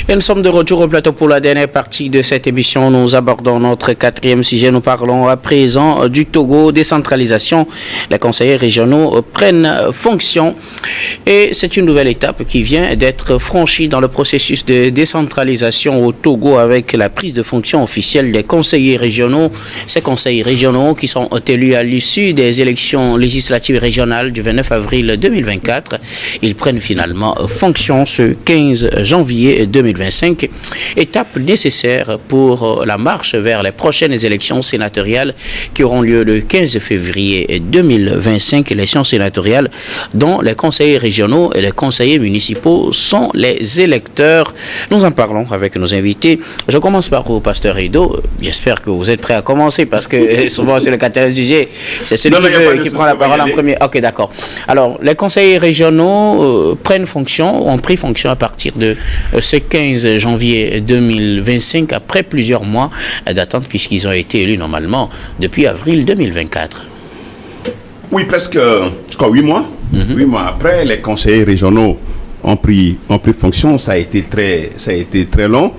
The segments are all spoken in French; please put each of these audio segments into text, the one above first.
Et nous sommes de retour au plateau pour la dernière partie de cette émission. Nous abordons notre quatrième sujet. Nous parlons à présent du Togo, décentralisation. Les conseillers régionaux prennent fonction et c'est une nouvelle étape qui vient d'être franchie dans le processus de décentralisation au Togo avec la prise de fonction officielle des conseillers régionaux. Ces conseillers régionaux qui sont élus à l'issue des élections législatives régionales du 29 avril 2024. Ils prennent finalement fonction ce 15 janvier 2025, étape nécessaire pour la marche vers les prochaines élections sénatoriales qui auront lieu le 15 février 2025, élections sénatoriales dont les conseillers régionaux et les conseillers municipaux sont les électeurs. Nous en parlons avec nos invités. Je commence par vous, Pasteur Edo. J'espère que vous êtes prêt à commencer parce que souvent sur le quatrième sujet, c'est celui qui prend la parole en premier. Ok, d'accord. Alors, les conseillers régionaux ont pris fonction à partir de ce 15 janvier 2025, après plusieurs mois d'attente, puisqu'ils ont été élus normalement depuis avril 2024. Oui, presque 8 mois. 8 mois après, les conseillers régionaux ont pris fonction. Ça a été très long.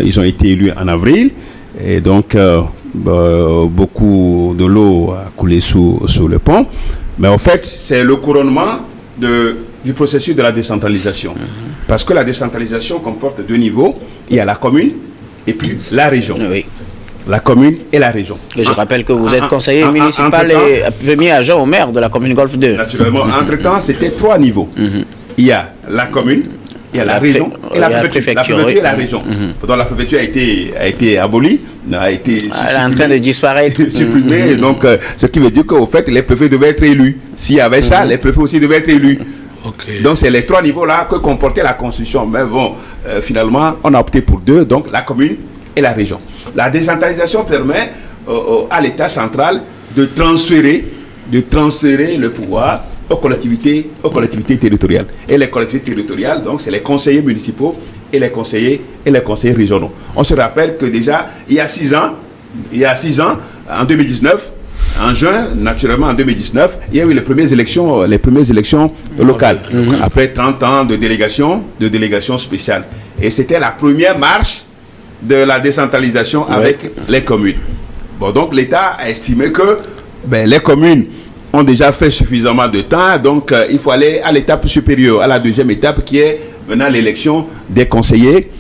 Ils ont été élus en avril. Et donc, beaucoup de l'eau a coulé sous le pont. Mais en fait, c'est le couronnement du processus de la décentralisation. Parce que la décentralisation comporte deux niveaux. Il y a la commune et puis la région. Oui. La commune et la région. Et je rappelle que vous êtes conseiller municipal et premier agent au maire de la commune Golfe 2. Naturellement. Entre-temps, c'était 3 niveaux. Il y a la commune, il y a la région et la préfecture. La préfecture et la région. Donc la préfecture a été abolie, elle est en train de disparaître. Supprimée. Donc, ce qui veut dire qu'au fait, les préfets devaient être élus. S'il y avait ça, les préfets aussi devaient être élus. Okay. Donc, c'est les 3 niveaux-là que comportait la Constitution. Mais bon, finalement, on a opté pour 2, donc la commune et la région. La décentralisation permet à l'État central de transférer le pouvoir aux collectivités territoriales. Et les collectivités territoriales, donc, c'est les conseillers municipaux et les conseillers régionaux. On se rappelle que déjà, il y a 6 ans, en 2019, en juin, naturellement en 2019, il y a eu les premières élections locales, après 30 ans de délégation spéciale. Et c'était la première marche de la décentralisation avec les communes. Bon, donc l'État a estimé que les communes ont déjà fait suffisamment de temps, donc il faut aller à l'étape supérieure, à la deuxième étape qui est maintenant l'élection des conseillers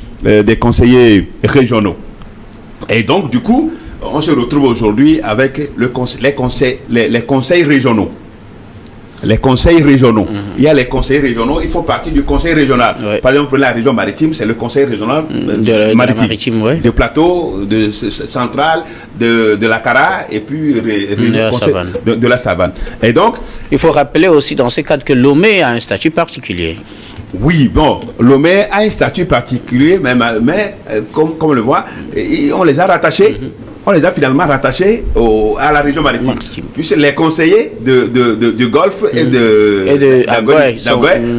régionaux. Et donc du coup, on se retrouve aujourd'hui avec les conseils régionaux. Les conseils régionaux. Il y a les conseils régionaux, ils font partie du conseil régional. Par exemple, la région maritime, c'est le conseil régional maritime. De plateau, de centrale, de la Cara et puis de la Savane. Et donc, il faut rappeler aussi dans ce cadre que Lomé a un statut particulier. Oui, bon, Lomé a un statut particulier, mais comme on le voit, on les a rattachés. On les a finalement rattachés à la région maritime. Puisque les conseillers de Golfe et d'Agoué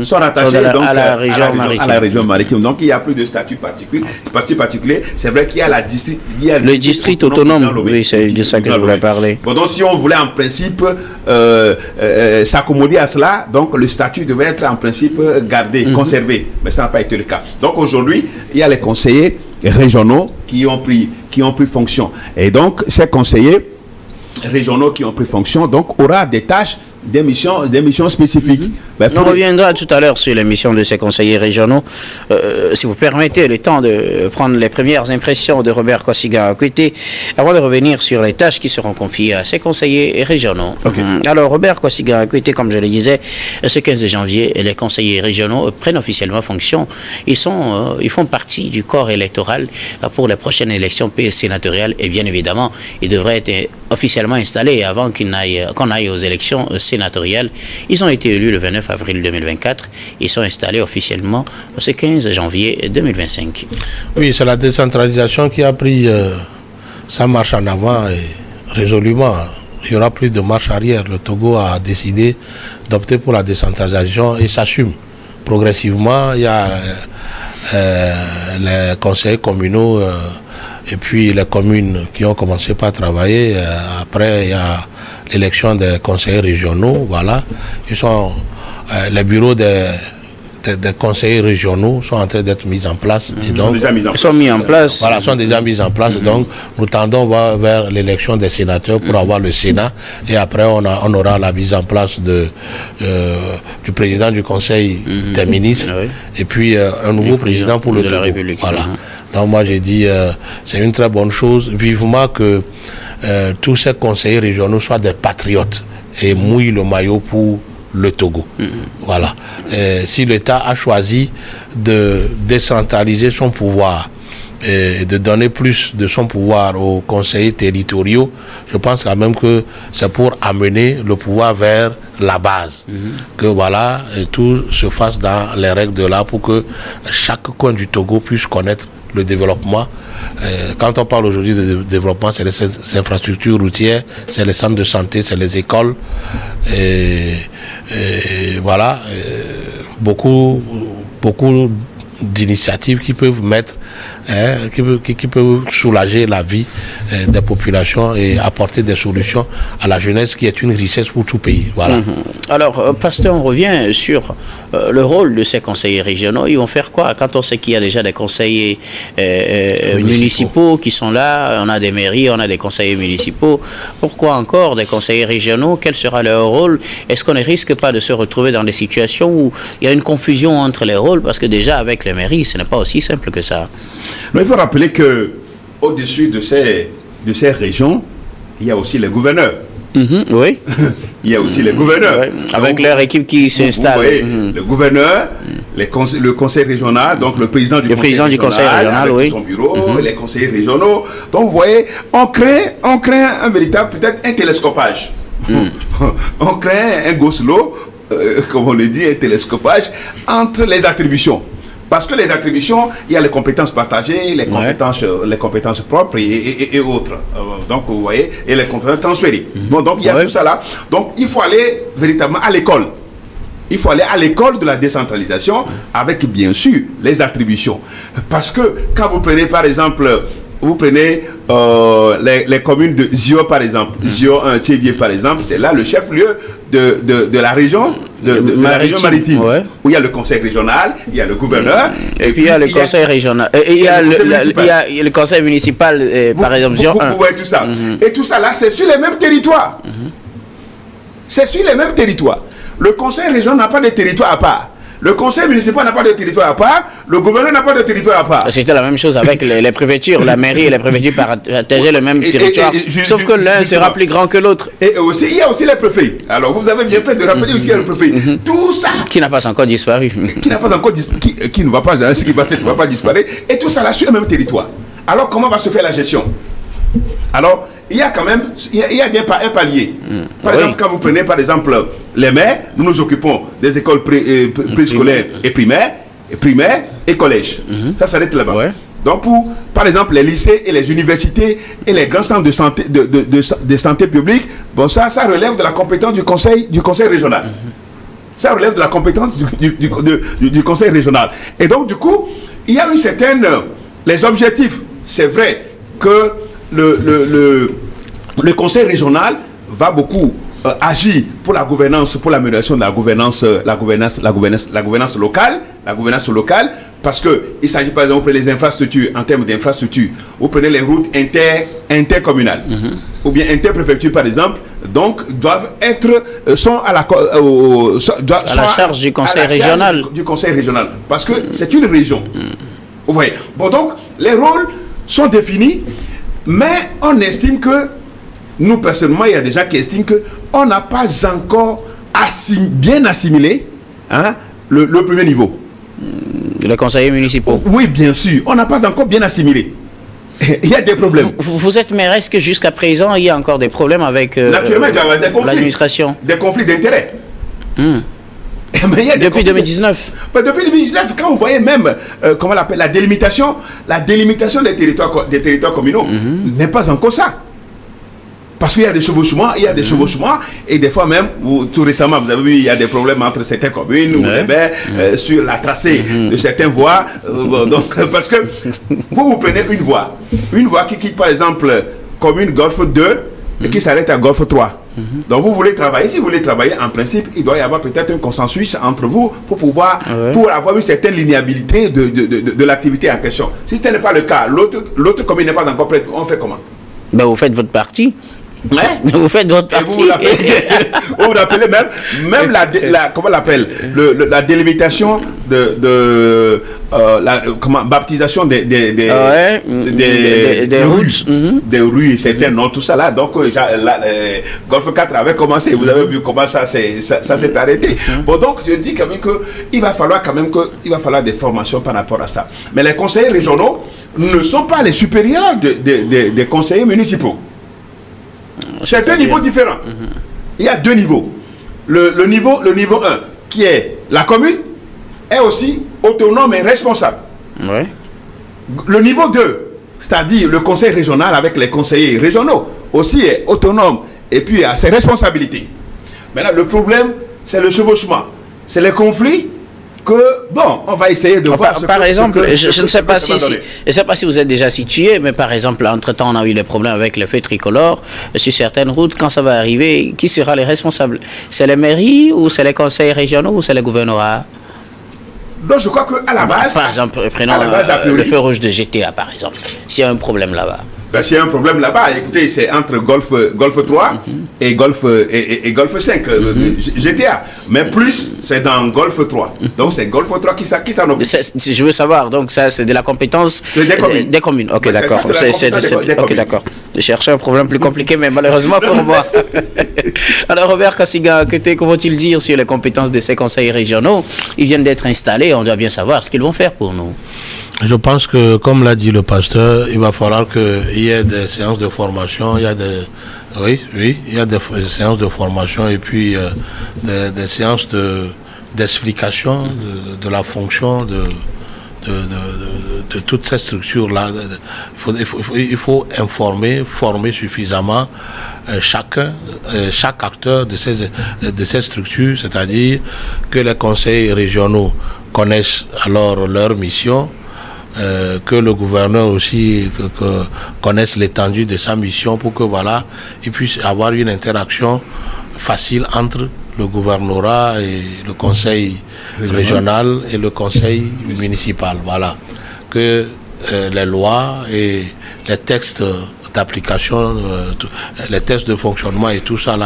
sont rattachés à la région maritime. Donc il n'y a plus de statut particulier. C'est vrai qu'il y a le district autonome. Oui, c'est de ça que je voulais parler. Bon, donc si on voulait en principe s'accommoder à cela, donc le statut devait être en principe gardé, conservé. Mais ça n'a pas été le cas. Donc aujourd'hui, il y a les conseillers régionaux qui ont pris fonction. Et donc, ces conseillers régionaux qui ont pris fonction, donc, aura des tâches, des missions spécifiques. On reviendra tout à l'heure sur les missions de ces conseillers régionaux. Si vous permettez le temps de prendre les premières impressions de Robert Kosiga-Akuete, avant de revenir sur les tâches qui seront confiées à ces conseillers régionaux. Alors, Robert Kosiga-Akuete, comme je le disais, ce 15 janvier, les conseillers régionaux prennent officiellement fonction. Ils font partie du corps électoral pour les prochaines élections sénatoriales et bien évidemment, ils devraient être officiellement installés avant qu'on aille aux élections sénatoriales. Ils ont été élus le 29 avril 2024. Ils sont installés officiellement ce 15 janvier 2025. Oui, c'est la décentralisation qui a pris sa marche en avant et résolument. Il y aura plus de marche arrière. Le Togo a décidé d'opter pour la décentralisation et s'assume progressivement. Il y a les conseils communaux et puis les communes qui ont commencé par travailler. Après, il y a l'élection des conseillers régionaux. Voilà. Ils sont les bureaux des des conseillers régionaux sont en train d'être mis en place. Et donc, ils sont mis en place. Voilà, sont déjà mis en place. Donc, nous tendons vers l'élection des sénateurs pour avoir le Sénat. Et après, on aura la mise en place du président du Conseil des ministres. Oui. Et puis, un nouveau président pour le Togo. République. Voilà. Donc, moi, j'ai dit, c'est une très bonne chose. Vivement que tous ces conseillers régionaux soient des patriotes et mouillent le maillot pour le Togo. Voilà. Si l'État a choisi de décentraliser son pouvoir et de donner plus de son pouvoir aux conseillers territoriaux, je pense quand même que c'est pour amener le pouvoir vers la base. Que voilà, tout se fasse dans les règles de l'art pour que chaque coin du Togo puisse connaître le développement. Quand on parle aujourd'hui de développement, c'est les infrastructures routières, c'est les centres de santé, c'est les écoles. Et voilà, beaucoup d'initiatives qui peuvent mettre, qui peuvent soulager la vie des populations et apporter des solutions à la jeunesse qui est une richesse pour tout pays. Voilà. Alors, pasteur, on revient sur le rôle de ces conseillers régionaux. Ils vont faire quoi quand on sait qu'il y a déjà des conseillers municipaux qui sont là, on a des mairies, on a des conseillers municipaux. Pourquoi encore des conseillers régionaux? Quel sera leur rôle? Est-ce qu'on ne risque pas de se retrouver dans des situations où il y a une confusion entre les rôles? Parce que déjà, avec les mairies, ce n'est pas aussi simple que ça. Mais il faut rappeler que au-dessus de ces régions, il y a aussi les gouverneurs. Oui. Il y a aussi les gouverneurs. Oui. Avec leur équipe qui s'installe. Vous voyez, le gouverneur, le conseil régional, donc le président du conseil régional, avec son bureau, les conseillers régionaux. Donc vous voyez, on crée un véritable, peut-être un télescopage. On crée un Goslo, comme on le dit, un télescopage entre les attributions. Parce que les attributions, il y a les compétences partagées, les compétences propres et autres. Donc, vous voyez, et les compétences transférées. Bon, donc, il y a tout ça là. Donc, il faut aller véritablement à l'école. Il faut aller à l'école de la décentralisation avec, bien sûr, les attributions. Parce que quand vous prenez, par exemple, les communes de Zio, par exemple, Zio 1, Tchévier, par exemple, c'est là le chef-lieu de la région, de la région maritime, où il y a le conseil régional, il y a le gouverneur, et puis il y a le conseil régional, il y a le conseil municipal, par exemple, Zio 1. Vous voyez tout ça. Et tout ça là, c'est sur les mêmes territoires. C'est sur les mêmes territoires. Le conseil régional n'a pas de territoire à part. Le conseil municipal n'a pas de territoire à part, le gouverneur n'a pas de territoire à part. C'était la même chose avec les préfectures, la mairie et les préfectures partageaient le même territoire, sauf que l'un sera plus grand que l'autre. Et aussi, il y a aussi les préfets. Alors vous avez bien fait de rappeler aussi le préfet. Tout ça qui n'a pas encore disparu. Qui n'a pas encore disparu, qui ne va pas, ce qui va ne va pas disparaître. Et tout ça là sur le même territoire. Alors comment va se faire la gestion? Alors, il y a quand même, il y a un palier. Par exemple, quand vous prenez par exemple les maires, nous nous occupons des écoles préscolaires et primaires et collèges. Ça s'arrête là-bas. Donc pour, par exemple, les lycées et les universités et les grands centres de santé, de santé publique, bon ça relève de la compétence du conseil régional. Ça relève de la compétence du conseil régional. Et donc du coup, il y a une certaine, les objectifs, c'est vrai que le conseil régional va beaucoup agir pour la gouvernance, pour l'amélioration de la gouvernance locale, parce que il s'agit par exemple des infrastructures, en termes d'infrastructures, vous prenez les routes intercommunales, ou bien interpréfectures par exemple, donc sont à la charge du conseil régional. Parce que c'est une région. Vous voyez. Bon donc les rôles sont définis. Mais on estime que, nous personnellement, il y a des gens qui estiment qu'on n'a pas encore bien assimilé le premier niveau. Les conseillers municipaux. Oui, bien sûr. On n'a pas encore bien assimilé. Il y a des problèmes. Vous êtes maire, est-ce que jusqu'à présent, il y a encore des problèmes avec l'administration? Des conflits d'intérêts. Depuis 2019. Depuis 2019, quand vous voyez même comment on appelle la délimitation des territoires communaux n'est pas encore ça. Parce qu'il y a des chevauchements, et des fois même, tout récemment, vous avez vu, il y a des problèmes entre certaines communes, sur la tracée de certaines voies. Donc, parce que vous prenez une voie qui quitte par exemple commune Golfe 2 et qui s'arrête à Golfe 3. Donc vous voulez travailler, si vous voulez travailler, en principe, il doit y avoir peut-être un consensus entre vous pour pouvoir, pour avoir une certaine linéabilité de l'activité en question. Si ce n'est pas le cas, l'autre commune n'est pas encore prête, on fait comment? Ben, vous faites votre parti. Vous faites votre parti. Vous l'appelez même comment on l'appelle, la délimitation la baptisation des routes, des rues, certains noms, tout ça là. Donc Golfe 4 avait commencé. Vous avez vu comment ça s'est arrêté. Bon, donc je dis quand même qu'il va falloir des formations par rapport à ça. Mais les conseillers régionaux ne sont pas les supérieurs des conseillers municipaux. C'est deux niveaux différents. Il y a deux niveaux. Le niveau 1, qui est la commune, est aussi autonome et responsable. Ouais. Le niveau 2, c'est-à-dire le conseil régional avec les conseillers régionaux, aussi est autonome et puis a ses responsabilités. Maintenant, le problème, c'est le chevauchement. C'est les conflits on va essayer de voir. Par exemple, je ne sais pas si vous êtes déjà situé, mais par exemple, entre-temps, on a eu les problèmes avec le feu tricolore sur certaines routes. Quand ça va arriver, qui sera les responsables? C'est les mairies ou c'est les conseils régionaux ou c'est les gouvernorats? Donc je crois qu'à la base... Par exemple, prenons le feu rouge de GTA, par exemple. S'il y a un problème là-bas. S'il y a un problème là-bas, écoutez, c'est entre Golfe 3 et Golfe 5, GTA. Mais plus, c'est dans Golfe 3. Donc c'est Golfe 3 qui s'en occupe. Je veux savoir, donc ça c'est de la compétence des communes. Ok, d'accord. Ok, d'accord. Je cherchais un problème plus compliqué, mais malheureusement pour moi. Alors Robert Kassiga, que vont-ils dire sur les compétences de ces conseils régionaux? Ils viennent d'être installés, on doit bien savoir ce qu'ils vont faire pour nous. Je pense que, comme l'a dit le pasteur, il va falloir qu'il y ait des séances de formation, il y a des séances de formation et puis des séances d'explication de la fonction de toutes ces structures-là. Il faut former suffisamment chaque acteur de ces structures, c'est-à-dire que les conseils régionaux connaissent alors leur mission, que le gouverneur aussi connaisse l'étendue de sa mission pour que il puisse avoir une interaction facile entre le gouvernorat et le conseil régional et le conseil municipal. Que les lois et les textes d'application, les tests de fonctionnement et tout ça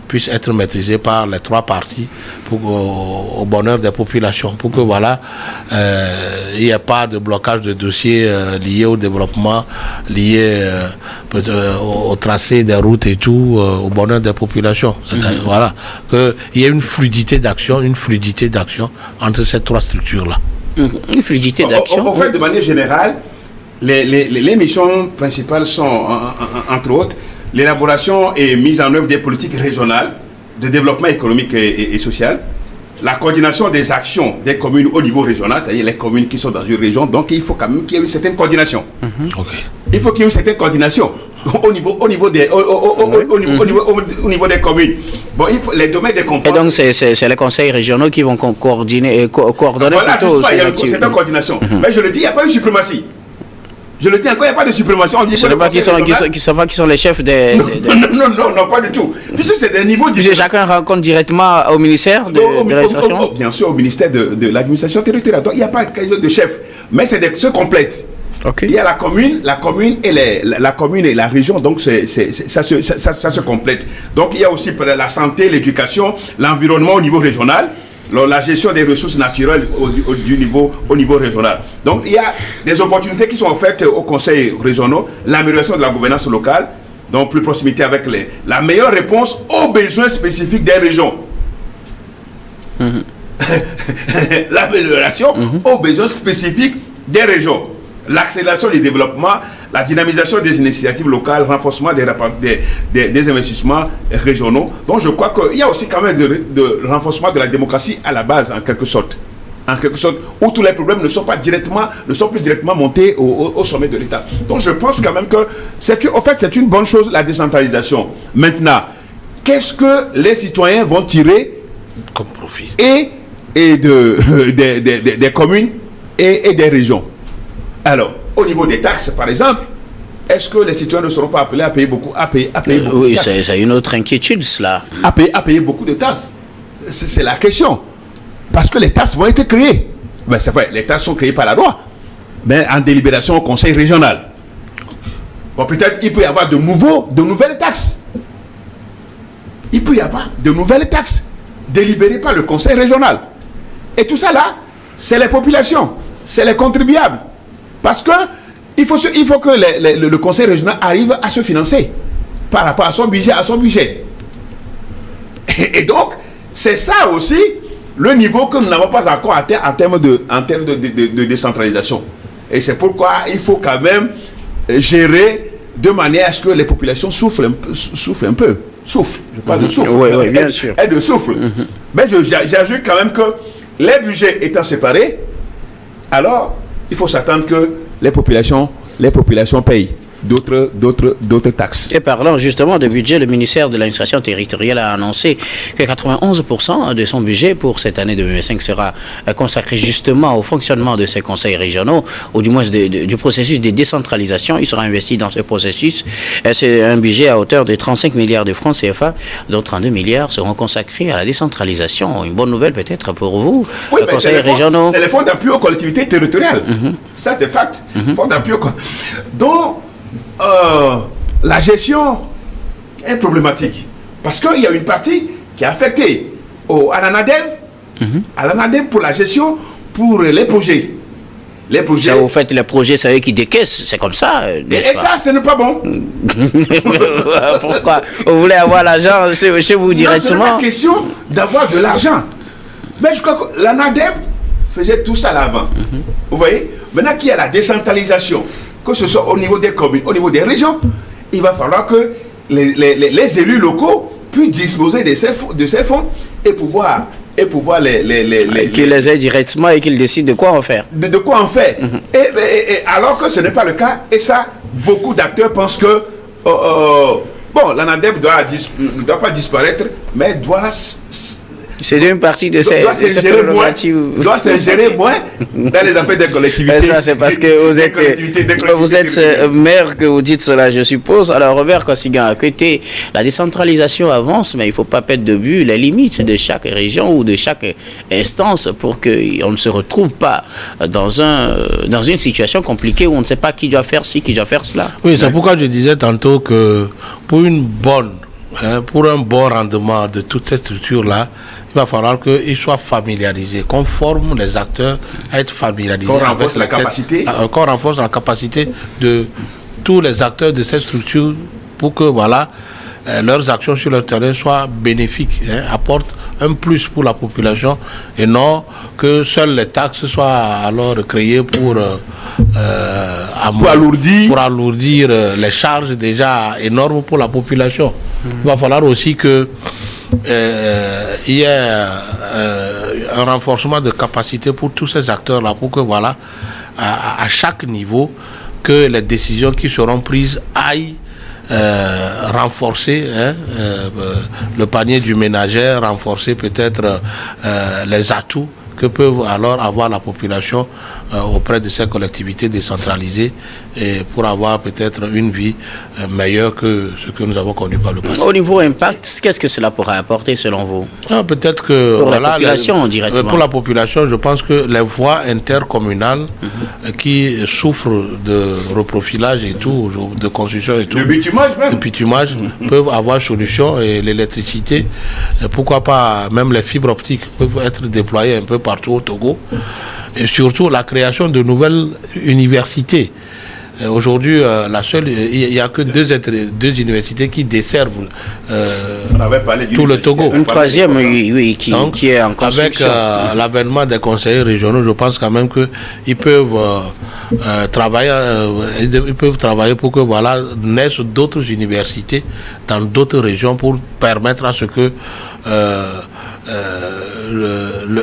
puissent être maîtrisés par les trois parties au bonheur des populations, pour que il n'y ait pas de blocage de dossiers liés au développement, liés au tracé des routes et tout, au bonheur des populations. Qu'il y ait une fluidité d'action entre ces trois structures-là. Une fluidité d'action. En fait, de manière générale, les missions principales sont, entre autres, l'élaboration et mise en œuvre des politiques régionales de développement économique et social, la coordination des actions des communes au niveau régional, c'est-à-dire les communes qui sont dans une région, donc il faut quand même qu'il y ait une certaine coordination. Il faut qu'il y ait une certaine coordination au niveau des communes. Bon, il faut les domaines des compétences. Et donc c'est les conseils régionaux qui vont coordonner plutôt. Il y a une certaine coordination. Mais je le dis, il n'y a pas une suprématie. Je le dis encore, il n'y a pas de suprémation. Ce n'est pas qui sont les chefs des... Non, pas du tout. Puisque c'est des niveaux différents. Chacun rencontre directement au ministère de l'administration. Bien sûr, au ministère de l'administration territoriale. Donc, il n'y a pas de chef. Mais c'est se complète. Il y a la commune et la région, donc ça se complète. Donc il y a aussi la santé, l'éducation, l'environnement au niveau régional, la gestion des ressources naturelles au niveau régional. Donc il y a des opportunités qui sont offertes aux conseils régionaux, l'amélioration de la gouvernance locale, donc plus proximité avec la meilleure réponse aux besoins spécifiques des régions. L'amélioration aux besoins spécifiques des régions. L'accélération du développement, la dynamisation des initiatives locales, renforcement des investissements régionaux. Donc je crois qu'il y a aussi quand même de renforcement de la démocratie à la base, en quelque sorte, où tous les problèmes ne sont plus directement montés au sommet de l'État. Donc je pense quand même que c'est une bonne chose, la décentralisation. Maintenant, qu'est-ce que les citoyens vont tirer comme profit des communes et des régions? Alors, au niveau des taxes, par exemple, est-ce que les citoyens ne seront pas appelés à payer beaucoup, Oui, c'est une autre inquiétude, cela. À payer beaucoup de taxes. C'est la question. Parce que les taxes vont être créées. Ben, c'est vrai, les taxes sont créées par la loi, mais en délibération au conseil régional. Bon, peut-être il peut y avoir de nouvelles taxes. Il peut y avoir de nouvelles taxes délibérées par le conseil régional. Et tout ça là, c'est les populations, c'est les contribuables. Parce que il faut que le conseil régional arrive à se financer par rapport à son budget. Et donc, c'est ça aussi le niveau que nous n'avons pas encore atteint en termes de décentralisation. Et c'est pourquoi il faut quand même gérer de manière à ce que les populations souffrent un peu. Je parle de souffle. Oui, bien sûr. Et de souffle. Mais j'ajoute quand même que les budgets étant séparés, alors il faut s'attendre que les populations payent d'autres taxes. Et parlant justement de budget, le ministère de l'administration territoriale a annoncé que 91% de son budget pour cette année 2025 sera consacré justement au fonctionnement de ces conseils régionaux, ou du moins du processus de décentralisation. Il sera investi dans ce processus. C'est un budget à hauteur de 35 milliards de francs CFA, dont 32 milliards seront consacrés à la décentralisation. Une bonne nouvelle peut-être pour vous, oui, conseils régionaux. C'est les fonds d'appui aux collectivités territoriales. Ça, c'est fact. Fonds d'appui donc, la gestion est problématique parce qu'il y a une partie qui est affectée à l'ANADEM pour la gestion pour les projets. Ça, vous faites les projets, c'est eux qui décaissent, c'est comme ça. Et ça, ce n'est pas bon. Pourquoi? Vous voulez avoir l'argent chez vous directement? Non, ce n'est pas question d'avoir de l'argent. Mais je crois que l'ANADEM faisait tout ça là avant. Vous voyez? Maintenant qu'il y a la décentralisation, que ce soit au niveau des communes, au niveau des régions, il va falloir que les élus locaux puissent disposer de ces fonds et pouvoir qu'ils les aident directement et qu'ils décident de quoi en faire. De quoi en faire. Et alors que ce n'est pas le cas, et ça, beaucoup d'acteurs pensent que l'ANADEM ne doit pas disparaître, mais doit... C'est une partie de ces prérogatives. Doit s'ingérer moins dans les affaires des collectivités. Ça, c'est parce que vous êtes maire que vous dites cela, je suppose. Alors, Robert Kossigan, à côté, la décentralisation avance, mais il ne faut pas perdre de vue les limites de chaque région ou de chaque instance pour qu'on ne se retrouve pas dans une situation compliquée où on ne sait pas qui doit faire ci, qui doit faire cela. Oui, c'est pourquoi je disais tantôt que pour un bon rendement de toutes ces structures-là, il va falloir qu'ils soient familiarisés, qu'on forme les acteurs à être familiarisés. Qu'on renforce la capacité. Qu'on renforce la capacité de tous les acteurs de ces structures pour que leurs actions sur le terrain soient bénéfiques, apportent un plus pour la population et non que seules les taxes soient alors créées pour alourdir les charges déjà énormes pour la population. Il va falloir aussi que il y ait un renforcement de capacité pour tous ces acteurs-là, pour que à chaque niveau, que les décisions qui seront prises aillent renforcer le panier du ménagère, renforcer peut-être les atouts que peut alors avoir la population auprès de ces collectivités décentralisées et pour avoir peut-être une vie meilleure que ce que nous avons connu par le passé. Au niveau impact, qu'est-ce que cela pourrait apporter selon vous? Peut-être que pour la population directement. Pour la population, je pense que les voies intercommunales qui souffrent de reprofilage et tout, de construction et tout, le bitumage même, peuvent avoir solution, et l'électricité, pourquoi pas même les fibres optiques peuvent être déployées un peu partout au Togo, et surtout la création de nouvelles universités. Aujourd'hui, il n'y a que deux universités qui desservent tout le Togo. Une troisième, oui, qui est en construction. Avec l'avènement des conseillers régionaux, je pense quand même qu'ils peuvent travailler pour que naissent d'autres universités dans d'autres régions pour permettre à ce que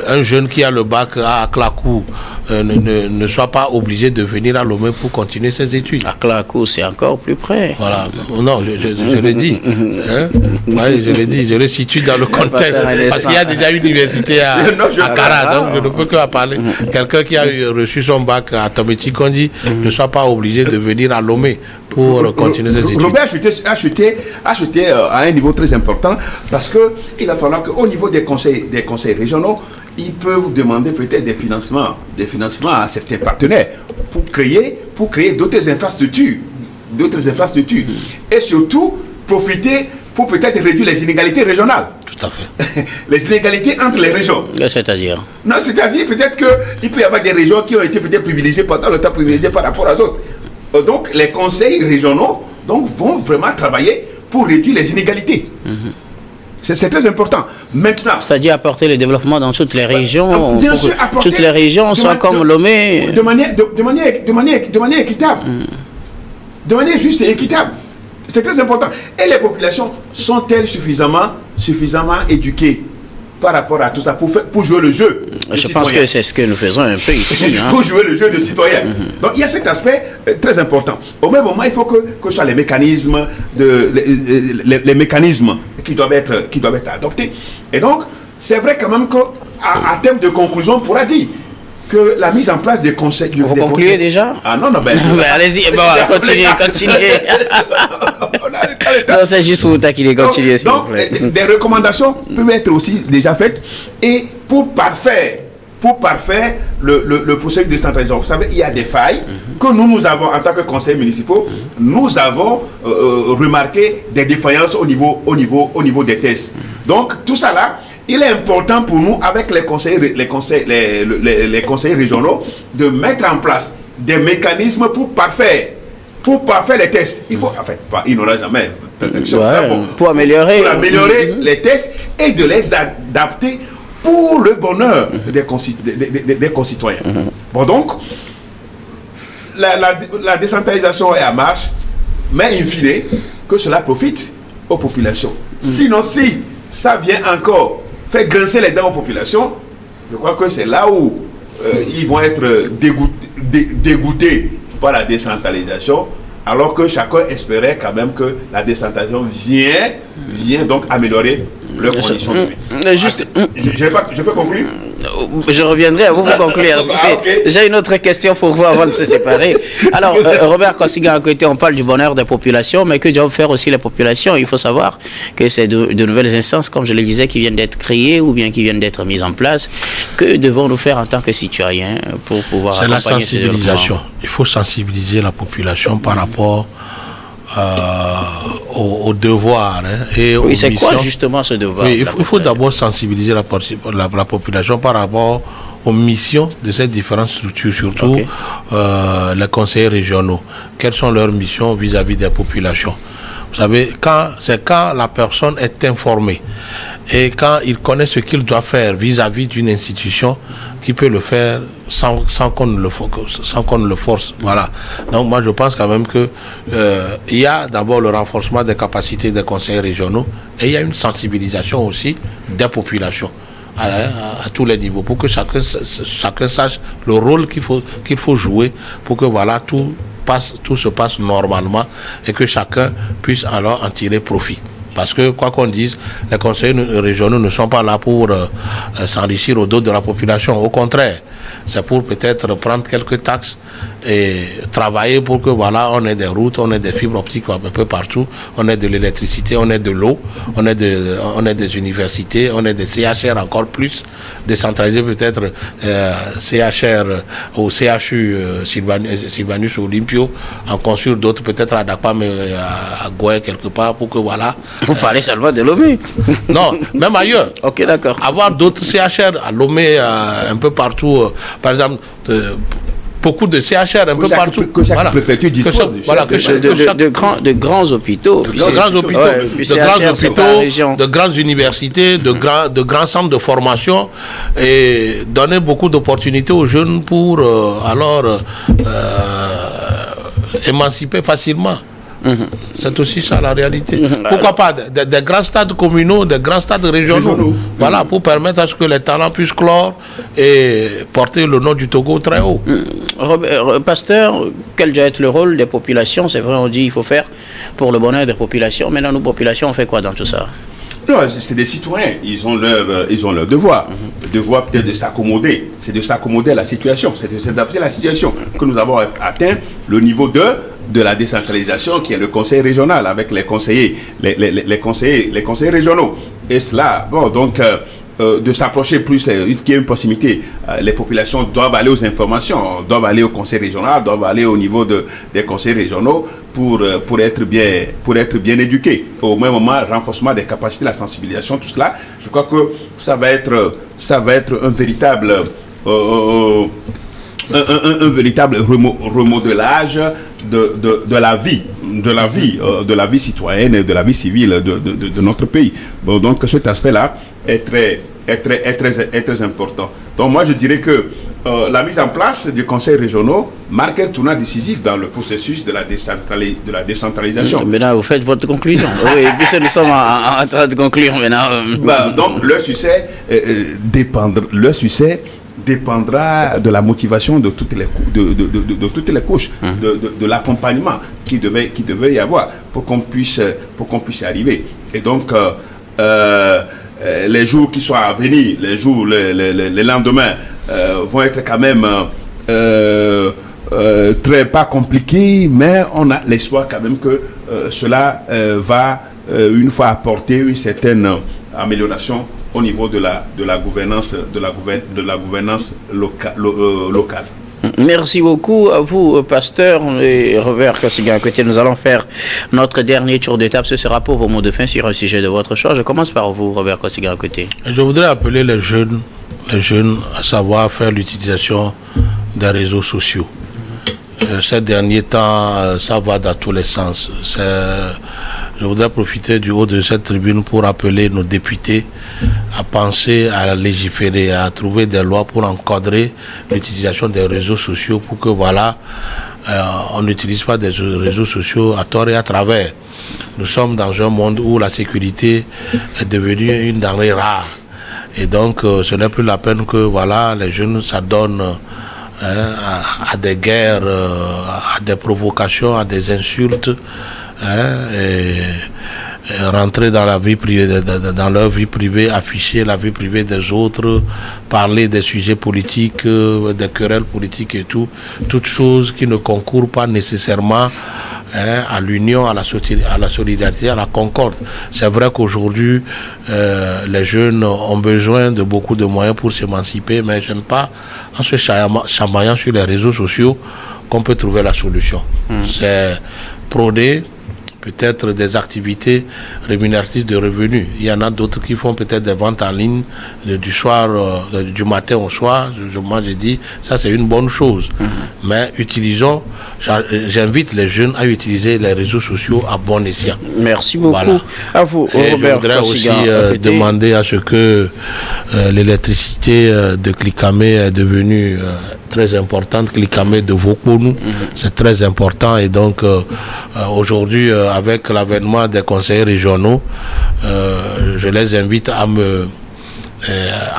un jeune qui a le bac à Klakou ne soit pas obligé de venir à Lomé pour continuer ses études. À Claco, c'est encore plus près. Voilà. Non, je l'ai dit. Hein? Ouais, je l'ai dit. Je le situe dans le contexte. Parce qu'il y a déjà une université à Kara, donc je ne peux que en parler. Quelqu'un qui a reçu son bac à Tometi Kondi ne soit pas obligé de venir à Lomé pour continuer ses études. Robert a chuté à un niveau très important parce qu'il va falloir qu'au niveau des conseils régionaux, ils peuvent demander peut-être des financements à certains partenaires pour créer d'autres infrastructures. Et surtout, profiter pour peut-être réduire les inégalités régionales. Tout à fait. Les inégalités entre les régions. C'est-à-dire? Non, c'est-à-dire peut-être qu'il peut y avoir des régions qui ont été peut-être privilégiées pendant le temps privilégiées par rapport aux autres. Donc, les conseils régionaux vont vraiment travailler pour réduire les inégalités. C'est très important. Maintenant, c'est-à-dire apporter le développement dans toutes les régions. Bien sûr, toutes les régions soient comme Lomé. De manière équitable. De manière juste et équitable. C'est très important. Et les populations sont-elles suffisamment éduquées par rapport à tout ça pour jouer le jeu? Je pense que c'est ce que nous faisons un peu ici. Pour jouer le jeu de citoyen. Donc il y a cet aspect très important. Au même moment, il faut que ce soit les mécanismes qui doivent être adoptés. Et donc, c'est vrai quand même qu'à terme de conclusion, on pourra dire que la mise en place des conseils... Vous concluez déjà? Ah non, allez-y, continuez. Non, c'est juste pour vous taquiner, continuez. Donc, des recommandations peuvent être aussi déjà faites. Et pour parfaire le processus de décentralisation, vous savez, il y a des failles que nous avons, en tant que conseils municipaux, nous avons remarqué des défaillances au niveau des tests. Donc, tout ça là, il est important pour nous, avec les conseils régionaux, de mettre en place des mécanismes pour parfaire les tests. Il faut, il n'aura jamais perfection. Pour améliorer les tests et de les adapter pour le bonheur des concitoyens. Bon, donc, la décentralisation est en marche, mais in fine, que cela profite aux populations. Sinon, si ça vient encore faire grincer les dents aux populations, je crois que c'est là où ils vont être dégoûtés par la décentralisation, alors que chacun espérait quand même que la décentralisation vient donc améliorer leurs conditions de vie. Je peux conclure? Je reviendrai à vous conclure. Okay. J'ai une autre question pour vous avant de se séparer. Alors, Robert Kossiga, à côté, on parle du bonheur des populations, mais que doivent faire aussi les populations? Il faut savoir que c'est de nouvelles instances, comme je le disais, qui viennent d'être créées ou bien qui viennent d'être mises en place. Que devons-nous faire en tant que citoyens pour pouvoir accompagner ces développements? C'est la sensibilisation. Il faut sensibiliser la population par rapport au devoir et aux missions. C'est quoi justement ce devoir? Il faut d'abord sensibiliser la population par rapport aux missions de ces différentes structures, surtout les conseillers régionaux. Quelles sont leurs missions vis-à-vis des populations? Vous savez, c'est quand la personne est informée et quand il connaît ce qu'il doit faire vis-à-vis d'une institution, qui peut le faire sans qu'on ne le force. Voilà. Donc moi je pense quand même que il y a d'abord le renforcement des capacités des conseils régionaux et il y a une sensibilisation aussi des populations à tous les niveaux pour que chacun sache le rôle qu'il faut jouer pour que voilà tout se passe normalement et que chacun puisse alors en tirer profit. Parce que, quoi qu'on dise, les conseillers régionaux ne sont pas là pour s'enrichir au dos de la population. Au contraire, c'est pour peut-être prendre quelques taxes et travailler pour que, voilà, on ait des routes, on ait des fibres optiques un peu partout, on ait de l'électricité, on ait de l'eau, on ait des universités, on ait des CHR encore plus décentralisés, peut-être CHR au CHU Sylvanus Olympio, en construire d'autres, peut-être à Dakar, mais à Goué quelque part, pour que, voilà. Vous parlez seulement de Lomé? Non, même ailleurs. Ok, d'accord. Avoir d'autres CHR à Lomé, un peu partout, par exemple, beaucoup de CHR un peu partout. Que chaque préfecture dispose de grands hôpitaux. De grandes universités, de grands centres de formation et donner beaucoup d'opportunités aux jeunes pour émanciper facilement. C'est aussi ça la réalité. Pourquoi pas des grands stades communaux, des grands stades régionaux. Voilà, pour permettre à ce que les talents puissent clore et porter le nom du Togo très haut. Robert, pasteur, quel doit être le rôle des populations? C'est vrai, on dit qu'il faut faire pour le bonheur des populations. Maintenant, nos populations, on fait quoi dans tout ça? Non, c'est des citoyens, ils ont leur devoir. Le devoir peut-être de s'accommoder, c'est de s'accommoder à la situation, c'est de s'adapter à la situation que nous avons atteint le niveau de la décentralisation qui est le conseil régional avec les conseillers, les conseillers régionaux. Et cela, bon, donc de s'approcher plus, qu'il y ait une proximité. Les populations doivent aller aux informations, doivent aller au conseil régional, doivent aller au niveau des conseils régionaux pour être bien éduqués. Au même moment, renforcement des capacités, la sensibilisation, tout cela, je crois que ça va être un véritable remodelage de la vie citoyenne et de la vie civile de notre pays. Bon, donc cet aspect-là est très important. Donc moi je dirais que la mise en place des conseils régionaux marque un tournant décisif dans le processus de la décentralisation. Maintenant, vous faites votre conclusion. Oui, puisque nous sommes en train de conclure maintenant. Donc leur succès dépendra de la motivation de toutes les couches, de l'accompagnement qui devait y avoir pour qu'on puisse y arriver. Et donc les jours qui sont à venir, les lendemains vont être quand même très pas compliqués, mais on a l'espoir quand même que cela va une fois apporter une certaine amélioration au niveau de la gouvernance locale. Merci beaucoup à vous, pasteur et Robert Kosiga. À côté, nous allons faire notre dernier tour d'étape. Ce sera pour vos mots de fin sur un sujet de votre choix. Je commence par vous, Robert Kosiga. À côté. Je voudrais appeler les jeunes à savoir faire l'utilisation des réseaux sociaux. Ces derniers temps, ça va dans tous les sens. Je voudrais profiter du haut de cette tribune pour appeler nos députés à penser à légiférer, à trouver des lois pour encadrer l'utilisation des réseaux sociaux pour que on n'utilise pas des réseaux sociaux à tort et à travers. Nous sommes dans un monde où la sécurité est devenue une denrée rare. Et donc, ce n'est plus la peine que les jeunes s'adonnent à des guerres, à des provocations, à des insultes, et rentrer dans la vie privée, dans leur vie privée, afficher la vie privée des autres, parler des sujets politiques, des querelles politiques et tout, toutes choses qui ne concourent pas nécessairement à l'union, à la solidarité, à la concorde. C'est vrai qu'aujourd'hui, les jeunes ont besoin de beaucoup de moyens pour s'émanciper, mais je n'aime pas en se chamaillant sur les réseaux sociaux qu'on peut trouver la solution. C'est prôner peut-être des activités rémunératrices de revenus. Il y en a d'autres qui font peut-être des ventes en ligne du soir, du matin au soir. Moi, j'ai dit, ça c'est une bonne chose. Mais j'invite les jeunes à utiliser les réseaux sociaux à bon escient. Merci beaucoup à vous, Robert. Je voudrais aussi demander à ce que l'électricité de Klikamé est devenue très importante. Klikamé de Vokponou, c'est très important. Et donc, aujourd'hui, avec l'avènement des conseillers régionaux, je les invite à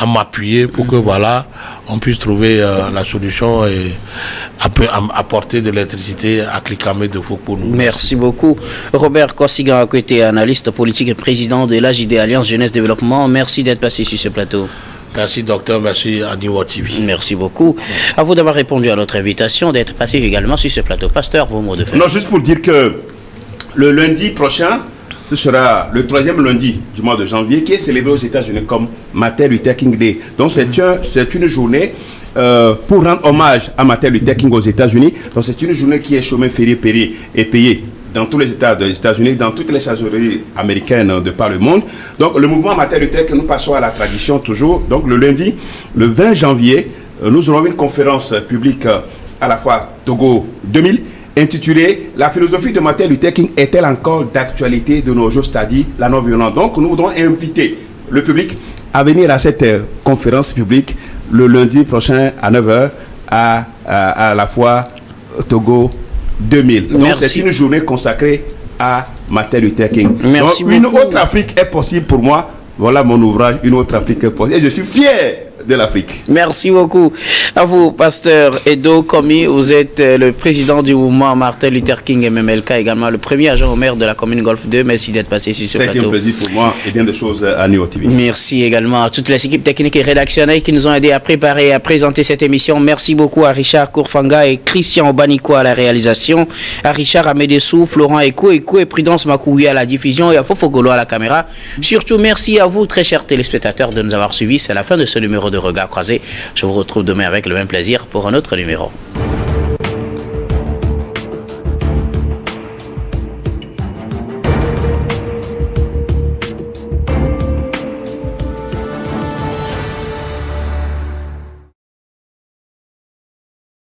m'appuyer pour que on puisse trouver la solution et apporter de l'électricité à Klikamé de Vokponou. Merci beaucoup. Robert Kosiga, à côté, analyste politique et président de l'AJD Alliance Jeunesse Développement. Merci d'être passé sur ce plateau. Merci docteur, merci à Niwa TV. Merci beaucoup. À vous d'avoir répondu à notre invitation, d'être passé également sur ce plateau. Pasteur, vos mots de fin. Non, juste pour dire que le lundi prochain, ce sera le 3e lundi du mois de janvier qui est célébré aux États-Unis comme Martin Luther King Day. Donc c'est une journée pour rendre hommage à Martin Luther King aux États-Unis. Donc c'est une journée qui est chemin férié et payé dans tous les États des États-Unis, dans toutes les chancelleries américaines de par le monde. Donc le mouvement Martin Luther King, nous passons à la tradition toujours. Donc le lundi, le 20 janvier, nous aurons une conférence publique à la fois Togo 2000, intitulée « La philosophie de Martin Luther King est-elle encore d'actualité de nos jours, c'est-à-dire la non-violence ?» Donc nous voudrons inviter le public à venir à cette conférence publique le lundi prochain à 9h à la fois Togo 2000. Donc c'est une journée consacrée à Martin Luther King. Merci donc, une autre Afrique est possible pour moi. Voilà mon ouvrage, Une autre Afrique est possible. Et je suis fier de l'Afrique. Merci beaucoup à vous, pasteur Edo Komi. Vous êtes le président du mouvement Martin Luther King MMLK, également le premier agent au maire de la commune Golfe 2. Merci d'être passé sur ce plateau. C'est un plaisir pour moi et bien de choses à Néo TV. Merci également à toute les équipes techniques et rédactionnelles qui nous ont aidés à préparer et à présenter cette émission. Merci beaucoup à Richard Kourfanga et Christian Obaniko à la réalisation, à Richard Amedessou, Florent Eko et Prudence Makouya à la diffusion et à Fofogolo à la caméra. Surtout, merci à vous, très chers téléspectateurs, de nous avoir suivis. C'est la fin de ce numéro de Regard Croisé. Je vous retrouve demain avec le même plaisir pour un autre numéro.